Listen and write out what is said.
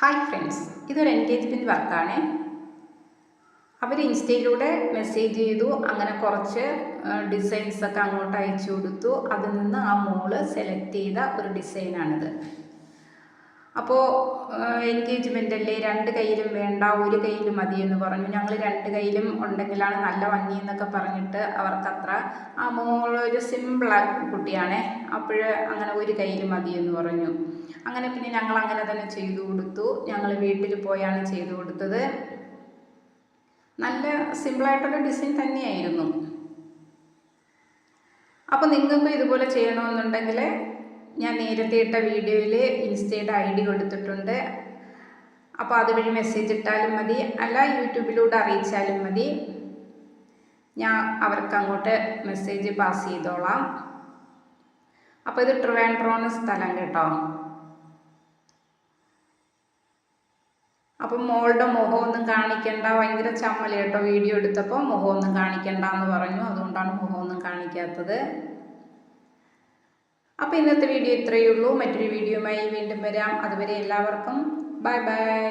Hi friends, ഇതൊരു engagement വർക്കാണ്. അവർ ഇൻസ്റ്റയിലൂടെ message ചെയ്തു. അങ്ങനെ കുറച്ച് ഡിസൈൻസൊക്കെ അങ്ങോട്ട് അയച്ചു കൊടുത്തു. അതിൽ നിന്ന് ആ മോള് സെലക്ട് ചെയ്ത ഒരു ഡിസൈനാണിത്. അപ്പോൾ എൻഗേജ്മെൻ്റ് അല്ലേ, രണ്ട് കയ്യിലും വേണ്ട, ഒരു കയ്യിൽ മതി എന്ന് പറഞ്ഞു. ഞങ്ങൾ രണ്ട് കയ്യിലും ഉണ്ടെങ്കിലാണ് നല്ല ഭംഗി എന്നൊക്കെ പറഞ്ഞിട്ട് അവർക്കത്ര, ആ മോളൊരു സിമ്പിൾ കുട്ടിയാണേ, അപ്പോൾ അങ്ങനെ ഒരു കയ്യിൽ മതി എന്ന് പറഞ്ഞു. അങ്ങനെ പിന്നെ ഞങ്ങൾ അങ്ങനെ തന്നെ ചെയ്തു കൊടുത്തു. ഞങ്ങൾ വീട്ടിൽ പോയാണ് ചെയ്തു കൊടുത്തത്. നല്ല സിമ്പിളായിട്ടുള്ള ഡിസൈൻ തന്നെയായിരുന്നു. അപ്പോൾ നിങ്ങൾക്കും ഇതുപോലെ ചെയ്യണമെന്നുണ്ടെങ്കിൽ ഞാൻ നേരത്തെ ഇട്ട വീഡിയോയിൽ ഇൻസ്റ്റയുടെ ID കൊടുത്തിട്ടുണ്ട്. അപ്പോൾ അതുവഴി മെസ്സേജ് ഇട്ടാലും മതി, അല്ല യൂട്യൂബിലൂടെ അറിയിച്ചാലും മതി. ഞാൻ അവർക്ക് അങ്ങോട്ട് മെസ്സേജ് പാസ് ചെയ്തോളാം. അപ്പോൾ ഇത് ട്രിവാൻഡ്രമാണ് സ്ഥലം കേട്ടോ. അപ്പം മോളുടെ മുഖമൊന്നും കാണിക്കണ്ട, ഭയങ്കര ചമ്മൽ കേട്ടോ. വീഡിയോ എടുത്തപ്പോൾ മുഖമൊന്നും കാണിക്കണ്ട എന്ന് പറഞ്ഞു. അതുകൊണ്ടാണ് മുഖമൊന്നും കാണിക്കാത്തത്. അപ്പോൾ ഇന്നത്തെ വീഡിയോ ഇത്രയേ ഉള്ളൂ. മറ്റൊരു വീഡിയോയുമായി വീണ്ടും വരാം. അതുവരെ എല്ലാവർക്കും ബൈ ബൈ.